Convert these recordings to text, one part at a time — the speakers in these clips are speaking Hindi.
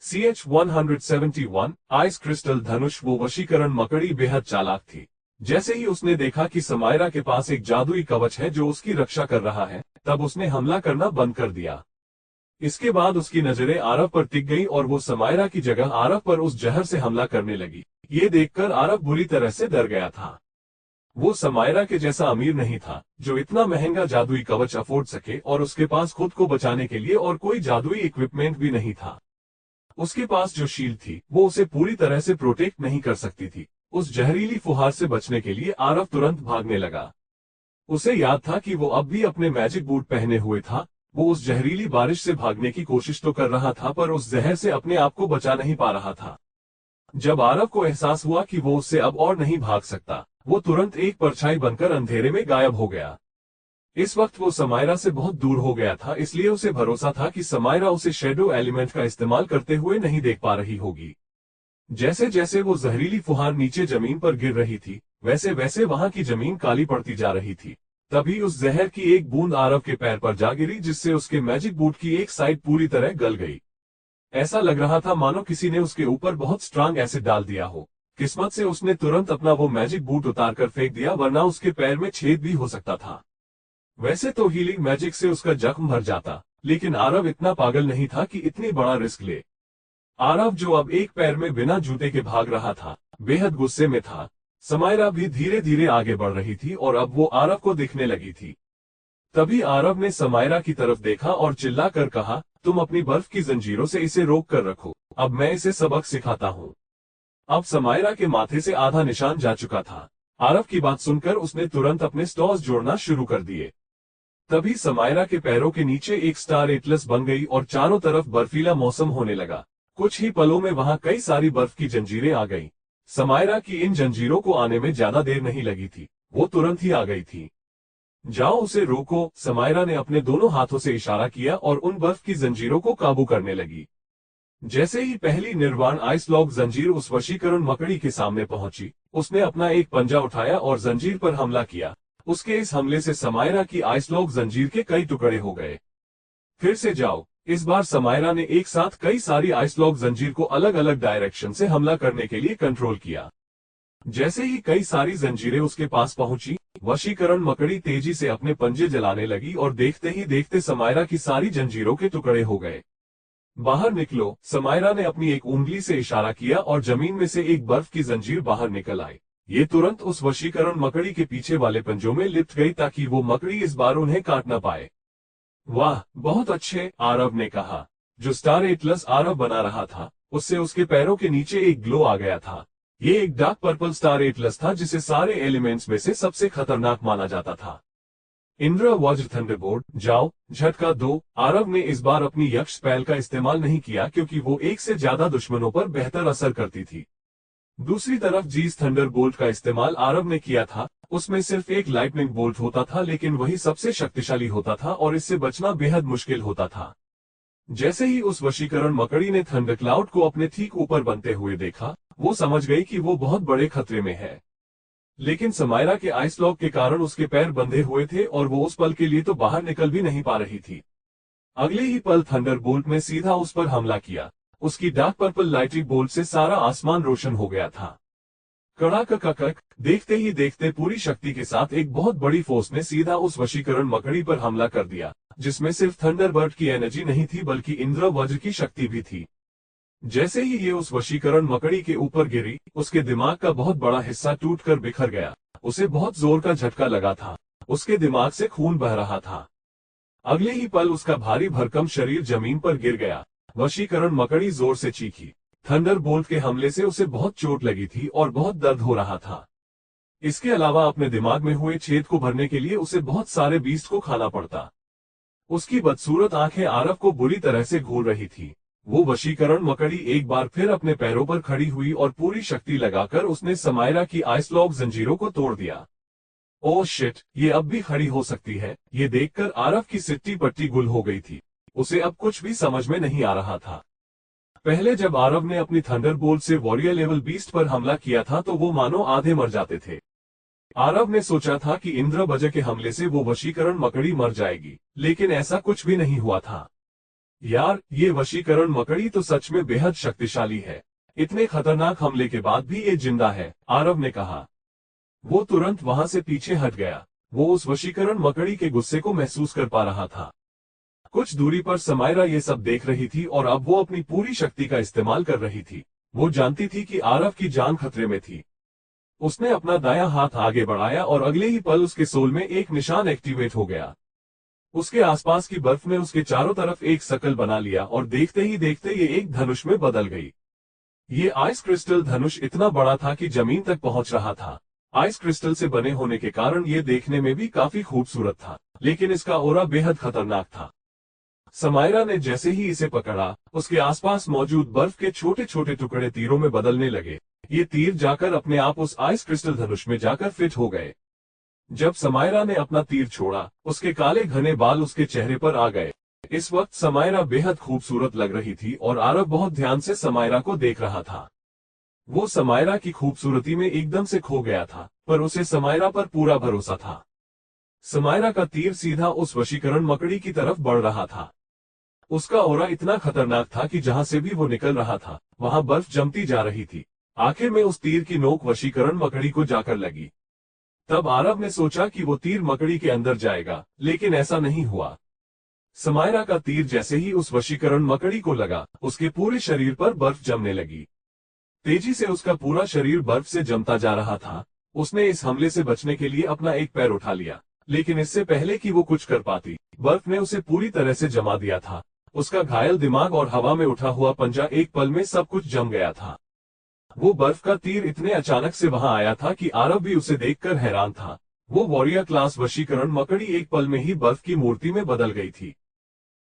CH-171 आइस क्रिस्टल धनुष। वो वशीकरण मकड़ी बेहद चालाक थी। जैसे ही उसने देखा कि समायरा के पास एक जादुई कवच है जो उसकी रक्षा कर रहा है, तब उसने हमला करना बंद कर दिया। इसके बाद उसकी नजरें आरव पर टिक गई और वो समायरा की जगह आरव पर उस जहर से हमला करने लगी। ये देखकर आरव बुरी तरह से डर गया था। वो समायरा के जैसा अमीर नहीं था जो इतना महंगा जादुई कवच अफोर्ड सके, और उसके पास खुद को बचाने के लिए और कोई जादुई इक्विपमेंट भी नहीं था। उसके पास जो शील्ड थी वो उसे पूरी तरह से प्रोटेक्ट नहीं कर सकती थी। उस जहरीली फुहार से बचने के लिए आरव तुरंत भागने लगा। उसे याद था कि वो अब भी अपने मैजिक बूट पहने हुए था। वो उस जहरीली बारिश से भागने की कोशिश तो कर रहा था, पर उस जहर से अपने आप को बचा नहीं पा रहा था। जब आरव को एहसास हुआ कि वो उससे अब और नहीं भाग सकता, वो तुरंत एक परछाई बनकर अंधेरे में गायब हो गया। इस वक्त वो समायरा से बहुत दूर हो गया था, इसलिए उसे भरोसा था कि समायरा उसे शेडो एलिमेंट का इस्तेमाल करते हुए नहीं देख पा रही होगी। जैसे जैसे वो जहरीली फुहार नीचे जमीन पर गिर रही थी, वैसे वैसे वहां की जमीन काली पड़ती जा रही थी। तभी उस जहर की एक बूंद आरव के पैर पर जा गिरी, जिससे उसके मैजिक बूट की एक साइड पूरी तरह गल गई। ऐसा लग रहा था मानो किसी ने उसके ऊपर बहुत स्ट्रांग एसिड डाल दिया हो। किस्मत से उसने तुरंत अपना वो मैजिक बूट उतारकर फेंक दिया, वरना उसके पैर में छेद भी हो सकता था। वैसे तो हीलिंग मैजिक से उसका जख्म भर जाता, लेकिन आरव इतना पागल नहीं था कि इतनी बड़ा रिस्क ले। आरव, जो अब एक पैर में बिना जूते के भाग रहा था, बेहद गुस्से में था। समायरा भी धीरे धीरे आगे बढ़ रही थी और अब वो आरव को दिखने लगी थी। तभी आरव ने समायरा की तरफ देखा और चिल्ला कर कहा, तुम अपनी बर्फ की जंजीरों से इसे रोक कर रखो, अब मैं इसे सबक सिखाता हूँ। अब समायरा के माथे से आधा निशान जा चुका था। आरव की बात सुनकर उसने तुरंत अपने स्टॉर्स जोड़ना शुरू कर दिए। तभी समायरा के पैरों के नीचे एक स्टार एटलस बन गई और चारों तरफ बर्फीला मौसम होने लगा। कुछ ही पलों में वहां कई सारी बर्फ की जंजीरें आ गईं। समायरा की इन जंजीरों को आने में ज्यादा देर नहीं लगी थी, वो तुरंत ही आ गई थी। जाओ, उसे रोको, समायरा ने अपने दोनों हाथों से इशारा किया और उन बर्फ की जंजीरों को काबू करने लगी। जैसे ही पहली निर्वाण आइस लॉक जंजीर उस वशीकरण मकड़ी के सामने पहुंची, उसने अपना एक पंजा उठाया और जंजीर पर हमला किया। उसके इस हमले से समायरा की आइस लॉक जंजीर के कई टुकड़े हो गए। फिर से जाओ। इस बार समायरा ने एक साथ कई सारी आइस लॉक जंजीर को अलग अलग डायरेक्शन से हमला करने के लिए कंट्रोल किया। जैसे ही कई सारी जंजीरें उसके पास पहुंची, वशीकरण मकड़ी तेजी से अपने पंजे जलाने लगी और देखते ही देखते समायरा की सारी जंजीरों के टुकड़े हो गए। बाहर निकलो, समायरा ने अपनी एक उंगली से इशारा किया और जमीन में से एक बर्फ की जंजीर बाहर निकल आई। ये तुरंत उस वशीकरण मकड़ी के पीछे वाले पंजों में लिपट गई ताकि वो मकड़ी इस बार उन्हें काट न पाए। वाह, बहुत अच्छे, आरव ने कहा। जो स्टार एटलस आरव बना रहा था, उससे उसके पैरों के नीचे एक ग्लो आ गया था। ये एक डार्क पर्पल स्टार एटलस था जिसे सारे एलिमेंट्स में से सबसे खतरनाक माना जाता था। इंद्र वज्र थंडरबोल्ट, जाओ, झटका दो। आरव ने इस बार अपनी यक्ष स्पेल का इस्तेमाल नहीं किया क्योंकि वो एक से ज्यादा दुश्मनों पर बेहतर असर करती थी। दूसरी तरफ जीस थंडरबोल्ट का इस्तेमाल आरव ने किया था। उसमें सिर्फ एक लाइटनिंग बोल्ट होता था, लेकिन वही सबसे शक्तिशाली होता था और इससे बचना बेहद मुश्किल होता था। जैसे ही उस वशीकरण मकड़ी ने थंडर क्लाउड को अपने ठीक ऊपर बनते हुए देखा, वो समझ गई कि वो बहुत बड़े खतरे में है। लेकिन समायरा के आइस लॉक के कारण उसके पैर बंधे हुए थे और वो उस पल के लिए तो बाहर निकल भी नहीं पा रही थी। अगले ही पल थंडरबोल्ट ने सीधा उस पर हमला किया। उसकी डार्क पर्पल लाइटिंग बोल्ट से सारा आसमान रोशन हो गया था। कड़ाक, देखते ही देखते पूरी शक्ति के साथ एक बहुत बड़ी फोर्स ने सीधा उस वशीकरण मकड़ी पर हमला कर दिया, जिसमें सिर्फ थंडरबर्ड की एनर्जी नहीं थी बल्कि इंद्र वज्र की शक्ति भी थी। जैसे ही ये उस वशीकरण मकड़ी के ऊपर गिरी, उसके दिमाग का बहुत बड़ा हिस्सा टूटकर बिखर गया। उसे बहुत जोर का झटका लगा था। उसके दिमाग से खून बह रहा था। अगले ही पल उसका भारी भरकम शरीर जमीन पर गिर गया। वशीकरण मकड़ी जोर से चीखी। थंडरबोल्ट के हमले से उसे बहुत चोट लगी थी और बहुत दर्द हो रहा था। इसके अलावा अपने दिमाग में हुए छेद को भरने के लिए उसे बहुत सारे बीस्ट को खाना पड़ता। उसकी बदसूरत आंखें आरव को बुरी तरह से घूर रही थी। वो वशीकरण मकड़ी एक बार फिर अपने पैरों पर खड़ी हुई और पूरी शक्ति लगाकर उसने समायरा की आइस लॉक जंजीरों को तोड़ दिया। ओह शिट, ये अब भी खड़ी हो सकती है। ये देखकर आरव की सिट्टी पट्टी गुल हो गई थी। उसे अब कुछ भी समझ में नहीं आ रहा था। पहले जब आरव ने अपनी थंडरबोल्ट से वॉरियर लेवल बीस्ट पर हमला किया था तो वो मानो आधे मर जाते थे। आरव ने सोचा था कि इंद्र वज्र के हमले से वो वशीकरण मकड़ी मर जाएगी, लेकिन ऐसा कुछ भी नहीं हुआ था। यार, ये वशीकरण मकड़ी तो सच में बेहद शक्तिशाली है। इतने खतरनाक हमले के बाद भी ये जिंदा है, आरव ने कहा। वो तुरंत वहां से पीछे हट गया। वो उस वशीकरण मकड़ी के गुस्से को महसूस कर पा रहा था। कुछ दूरी पर समायरा ये सब देख रही थी और अब वो अपनी पूरी शक्ति का इस्तेमाल कर रही थी। वो जानती थी कि आरव की जान खतरे में थी। उसने अपना दायां हाथ आगे बढ़ाया और अगले ही पल उसके सोल में एक निशान एक्टिवेट हो गया। उसके आसपास की बर्फ ने उसके चारों तरफ एक सर्कल बना लिया और देखते ही देखते ये एक धनुष में बदल गई। ये आइस क्रिस्टल धनुष इतना बड़ा था कि जमीन तक पहुंच रहा था। आइस क्रिस्टल से बने होने के कारण ये देखने में भी काफी खूबसूरत था, लेकिन इसका ऑरा बेहद खतरनाक था। समायरा ने जैसे ही इसे पकड़ा, उसके आसपास मौजूद बर्फ के छोटे छोटे टुकड़े तीरों में बदलने लगे। ये तीर जाकर अपने आप उस आइस क्रिस्टल धनुष में जाकर फिट हो गए। जब समायरा ने अपना तीर छोड़ा, उसके काले घने बाल उसके चेहरे पर आ गए। इस वक्त समायरा बेहद खूबसूरत लग रही थी और आरव बहुत ध्यान से समायरा को देख रहा था। वो समायरा की खूबसूरती में एकदम से खो गया था, पर उसे समायरा पर पूरा भरोसा था। समायरा का तीर सीधा उस वशीकरण मकड़ी की तरफ बढ़ रहा था। उसका ऑरा इतना खतरनाक था कि जहां से भी वो निकल रहा था, वहां बर्फ जमती जा रही थी। आखिर में उस तीर की नोक वशीकरण मकड़ी को जाकर लगी। तब आरव ने सोचा कि वो तीर मकड़ी के अंदर जाएगा, लेकिन ऐसा नहीं हुआ। समायरा का तीर जैसे ही उस वशीकरण मकड़ी को लगा, उसके पूरे शरीर पर बर्फ जमने लगी। तेजी से उसका पूरा शरीर बर्फ से जमता जा रहा था। उसने इस हमले से बचने के लिए अपना एक पैर उठा लिया, लेकिन इससे पहले कि वो कुछ कर पाती, बर्फ ने उसे पूरी तरह से जमा दिया था। उसका घायल दिमाग और हवा में उठा हुआ पंजा एक पल में सब कुछ जम गया था। वो बर्फ का तीर इतने अचानक से वहां आया था कि आरव भी उसे देखकर हैरान था। वो वॉरियर क्लास वशीकरण मकड़ी एक पल में ही बर्फ की मूर्ति में बदल गई थी।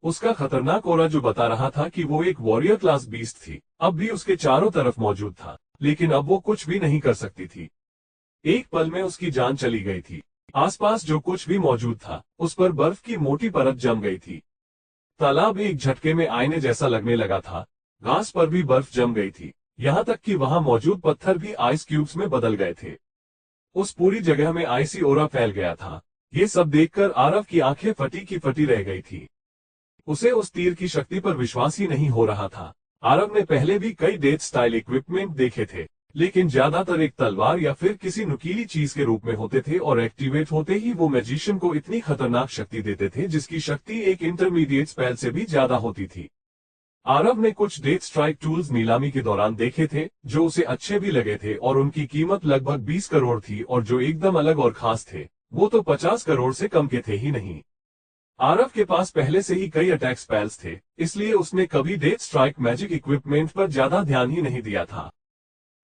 उसका खतरनाक ऑरा जो बता रहा था कि वो एक वॉरियर क्लास बीस्ट थी, अब भी उसके चारों तरफ मौजूद था, लेकिन अब वो कुछ भी नहीं कर सकती थी। एक पल में उसकी जान चली गई थी। आसपास जो कुछ भी मौजूद था, उस पर बर्फ की मोटी परत जम गई थी। तालाब एक झटके में आईने जैसा लगने लगा था। घास पर भी बर्फ जम गई थी, यहाँ तक कि वहां मौजूद पत्थर भी आइस क्यूब्स में बदल गए थे। उस पूरी जगह में आइसी ओरा फैल गया था। ये सब देखकर आरव की आंखें फटी की फटी रह गई थी। उसे उस तीर की शक्ति पर विश्वास ही नहीं हो रहा था। आरव ने पहले भी कई डेथ स्टाइल इक्विपमेंट देखे थे, लेकिन ज्यादातर एक तलवार या फिर किसी नुकीली चीज के रूप में होते थे और एक्टिवेट होते ही वो मैजिशियन को इतनी खतरनाक शक्ति देते थे जिसकी शक्ति एक इंटरमीडिएट स्पेल से भी ज्यादा होती थी। आरव ने कुछ डेथ स्ट्राइक टूल्स नीलामी के दौरान देखे थे जो उसे अच्छे भी लगे थे और उनकी कीमत लगभग 20 करोड़ थी, और जो एकदम अलग और खास थे वो तो 50 करोड़ से कम के थे ही नहीं। आरव के पास पहले से ही कई अटैक स्पेल्स थे, इसलिए उसने कभी डेथ स्ट्राइक मैजिक इक्विपमेंट पर ज्यादा ध्यान ही नहीं दिया था।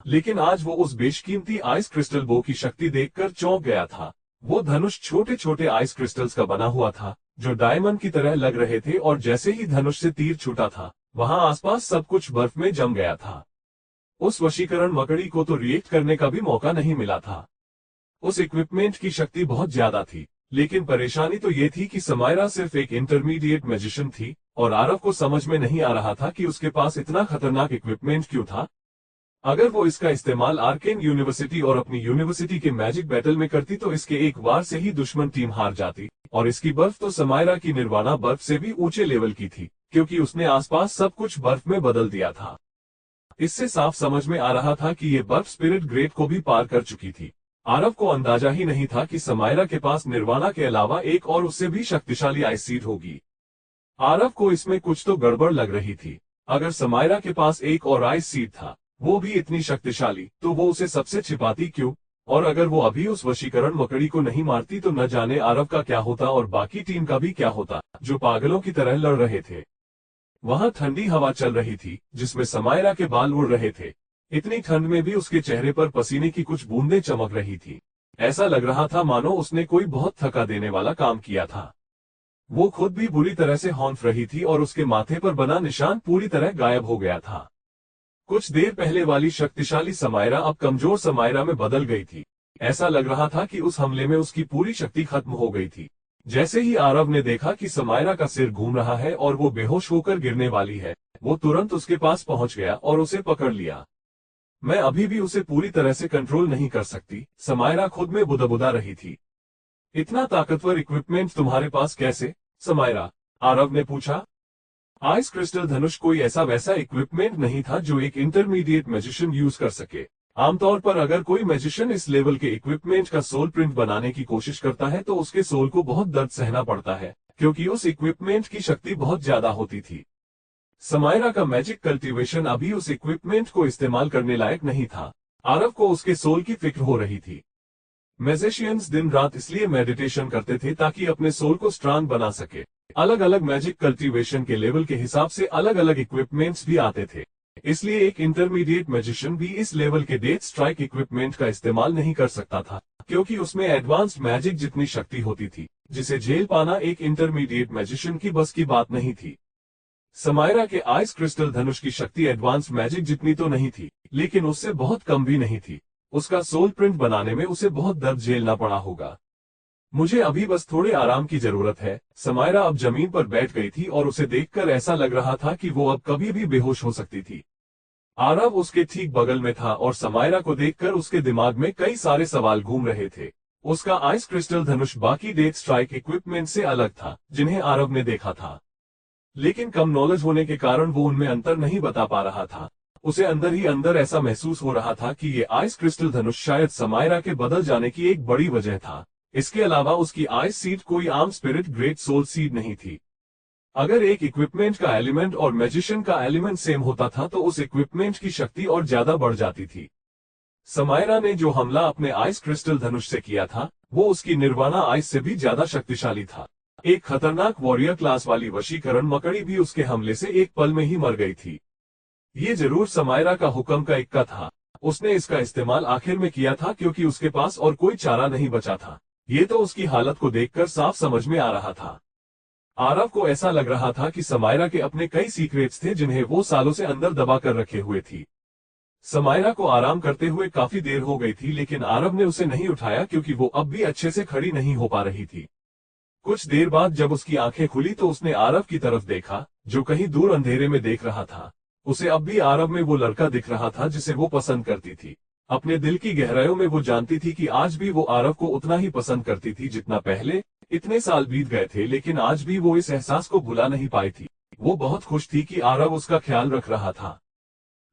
लेकिन आज वो उस बेशकीमती आइस क्रिस्टल बो की शक्ति देखकर चौंक गया था। वो धनुष छोटे छोटे आइस क्रिस्टल्स का बना हुआ था जो डायमंड की तरह लग रहे थे, और जैसे ही धनुष से तीर छूटा था, वहां आसपास सब कुछ बर्फ में जम गया था। उस वशीकरण मकड़ी को तो रिएक्ट करने का भी मौका नहीं मिला था। उस इक्विपमेंट की शक्ति बहुत ज्यादा थी, लेकिन परेशानी तो ये थी कि समायरा सिर्फ एक इंटरमीडिएट मैजिशियन थी और आरव को समझ में नहीं आ रहा था कि उसके पास इतना खतरनाक इक्विपमेंट क्यों था। अगर वो इसका इस्तेमाल आर्केन यूनिवर्सिटी और अपनी यूनिवर्सिटी के मैजिक बैटल में करती तो इसके एक वार से ही दुश्मन टीम हार जाती, और इसकी बर्फ तो समायरा की निर्वाणा बर्फ से भी ऊंचे लेवल की थी, क्योंकि उसने आसपास सब कुछ बर्फ में बदल दिया था। इससे साफ समझ में आ रहा था कि ये बर्फ स्पिरिट ग्रेट को भी पार कर चुकी थी। आरव को अंदाजा ही नहीं था कि समायरा के पास निर्वाणा के अलावा एक और उससे भी शक्तिशाली आइस सीड होगी। आरव को इसमें कुछ तो गड़बड़ लग रही थी। अगर समायरा के पास एक और आइस सीड था, वो भी इतनी शक्तिशाली, तो वो उसे सबसे छिपाती क्यों? और अगर वो अभी उस वशीकरण मकड़ी को नहीं मारती तो न जाने आरव का क्या होता और बाकी टीम का भी क्या होता, जो पागलों की तरह लड़ रहे थे। वहां ठंडी हवा चल रही थी जिसमें समायरा के बाल उड़ रहे थे। इतनी ठंड में भी उसके चेहरे पर पसीने की कुछ बूंदें चमक रही थी। ऐसा लग रहा था मानो उसने कोई बहुत थका देने वाला काम किया था। वो खुद भी बुरी तरह से हौंफ रही थी और उसके माथे पर बना निशान पूरी तरह गायब हो गया था। कुछ देर पहले वाली शक्तिशाली समायरा अब कमजोर समायरा में बदल गई थी। ऐसा लग रहा था कि उस हमले में उसकी पूरी शक्ति खत्म हो गई थी। जैसे ही आरव ने देखा कि समायरा का सिर घूम रहा है और वो बेहोश होकर गिरने वाली है, वो तुरंत उसके पास पहुंच गया और उसे पकड़ लिया। मैं अभी भी उसे पूरी तरह से कंट्रोल नहीं कर सकती, समायरा खुद में बुदबुदा रही थी। इतना ताकतवर इक्विपमेंट तुम्हारे पास कैसे, समायरा? आरव ने पूछा। आइस क्रिस्टल धनुष कोई ऐसा वैसा इक्विपमेंट नहीं था जो एक इंटरमीडिएट मैजिशियन यूज कर सके। आमतौर पर अगर कोई मैजिशियन इस लेवल के इक्विपमेंट का सोल प्रिंट बनाने की कोशिश करता है तो उसके सोल को बहुत दर्द सहना पड़ता है, क्योंकि उस इक्विपमेंट की शक्ति बहुत ज्यादा होती थी। समायरा का मैजिक कल्टीवेशन अभी उस इक्विपमेंट को इस्तेमाल करने लायक नहीं था। आरव को उसके सोल की फिक्र हो रही थी। मैजिशियंस दिन रात इसलिए मेडिटेशन करते थे ताकि अपने सोल को स्ट्रांग बना सके। अलग अलग मैजिक कल्टीवेशन के लेवल के हिसाब से अलग अलग इक्विपमेंट्स भी आते थे, इसलिए एक इंटरमीडिएट मैजिशियन भी इस लेवल के डेथ स्ट्राइक इक्विपमेंट का इस्तेमाल नहीं कर सकता था, क्योंकि उसमें एडवांस्ड मैजिक जितनी शक्ति होती थी, जिसे झेल पाना एक इंटरमीडिएट मैजिशियन की बस की बात नहीं थी। समायरा के आइस क्रिस्टल धनुष की शक्ति एडवांस्ड मैजिक जितनी तो नहीं थी, लेकिन उससे बहुत कम भी नहीं थी। उसका सोल प्रिंट बनाने में उसे बहुत दर्द झेलना पड़ा होगा। मुझे अभी बस थोड़े आराम की जरूरत है। समायरा अब जमीन पर बैठ गई थी और उसे देखकर ऐसा लग रहा था कि वो अब कभी भी बेहोश हो सकती थी। आरव उसके ठीक बगल में था और समायरा को देखकर उसके दिमाग में कई सारे सवाल घूम रहे थे। उसका आइस क्रिस्टल धनुष बाकी डेथ स्ट्राइक इक्विपमेंट से अलग था जिन्हें आरव ने देखा था, लेकिन कम नॉलेज होने के कारण वो उनमें अंतर नहीं बता पा रहा था। उसे अंदर ही अंदर ऐसा महसूस हो रहा था कि ये आइस क्रिस्टल धनुष शायद समायरा के बदल जाने की एक बड़ी वजह था। इसके अलावा उसकी आइस सीड कोई आम स्पिरिट ग्रेट सोल सीड नहीं थी। अगर एक इक्विपमेंट का एलिमेंट और मैजिशियन का एलिमेंट सेम होता था तो उस इक्विपमेंट की शक्ति और ज्यादा बढ़ जाती थी। समायरा ने जो हमला अपने आइस क्रिस्टल धनुष से किया था वो उसकी निर्वाणा आइस से भी ज्यादा शक्तिशाली था। एक खतरनाक वॉरियर क्लास वाली वशीकरण मकड़ी भी उसके हमले से एक पल में ही मर गई थी। ये जरूर समायरा का हुक्म का इक्का था। उसने इसका इस्तेमाल आखिर में किया था क्योंकि उसके पास और कोई चारा नहीं बचा था। ये तो उसकी हालत को देखकर साफ समझ में आ रहा था। आरव को ऐसा लग रहा था कि समायरा के अपने कई सीक्रेट्स थे जिन्हें वो सालों से अंदर दबा कर रखे हुए थी। समायरा को आराम करते हुए काफी देर हो गई थी, लेकिन आरव ने उसे नहीं उठाया क्योंकि वो अब भी अच्छे से खड़ी नहीं हो पा रही थी। कुछ देर बाद जब उसकी आंखें खुली तो उसने आरव की तरफ देखा, जो कहीं दूर अंधेरे में देख रहा था। उसे अब भी आरव में वो लड़का दिख रहा था जिसे वो पसंद करती थी। अपने दिल की गहराइयों में वो जानती थी कि आज भी वो आरव को उतना ही पसंद करती थी जितना पहले। इतने साल बीत गए थे लेकिन आज भी वो इस एहसास को भुला नहीं पाई थी। वो बहुत खुश थी कि आरव उसका ख्याल रख रहा था।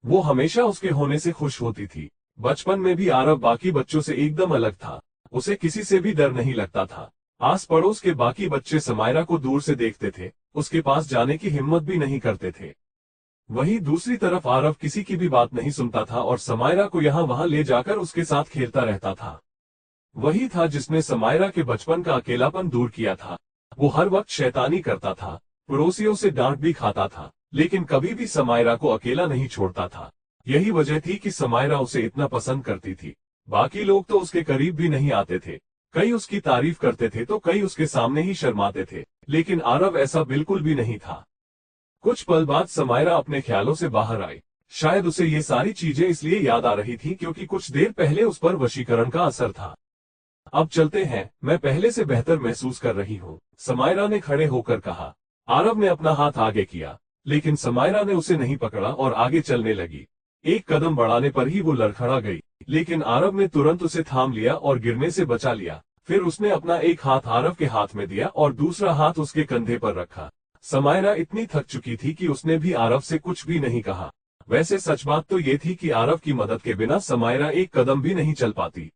वो हमेशा उसके होने से खुश होती थी। बचपन में भी आरव बाकी बच्चों से एकदम अलग था। उसे किसी से भी डर नहीं लगता था। आस पड़ोस के बाकी बच्चे समायरा को दूर से देखते थे, उसके पास जाने की हिम्मत भी नहीं करते थे। वहीं दूसरी तरफ आरव किसी की भी बात नहीं सुनता था और समायरा को यहाँ वहां ले जाकर उसके साथ खेलता रहता था। वही था जिसने समायरा के बचपन का अकेलापन दूर किया था। वो हर वक्त शैतानी करता था, पड़ोसियों से डांट भी खाता था, लेकिन कभी भी समायरा को अकेला नहीं छोड़ता था। यही वजह थी कि समायरा उसे इतना पसंद करती थी। बाकी लोग तो उसके करीब भी नहीं आते थे। कई उसकी तारीफ करते थे तो कई उसके सामने ही शर्माते थे, लेकिन आरव ऐसा बिल्कुल भी नहीं था। कुछ पल बाद समायरा अपने ख्यालों से बाहर आई। शायद उसे ये सारी चीजें इसलिए याद आ रही थी क्योंकि कुछ देर पहले उस पर वशीकरण का असर था। अब चलते हैं, मैं पहले से बेहतर महसूस कर रही हूँ, समायरा ने खड़े होकर कहा। आरव ने अपना हाथ आगे किया, लेकिन समायरा ने उसे नहीं पकड़ा और आगे चलने लगी। एक कदम बढ़ाने पर ही वो लड़खड़ा गई, लेकिन आरव ने तुरंत उसे थाम लिया और गिरने से बचा लिया। फिर उसने अपना एक हाथ आरव के हाथ में दिया और दूसरा हाथ उसके कंधे पर रखा। समायरा इतनी थक चुकी थी कि उसने भी आरव से कुछ भी नहीं कहा। वैसे सच बात तो ये थी कि आरव की मदद के बिना समायरा एक कदम भी नहीं चल पाती।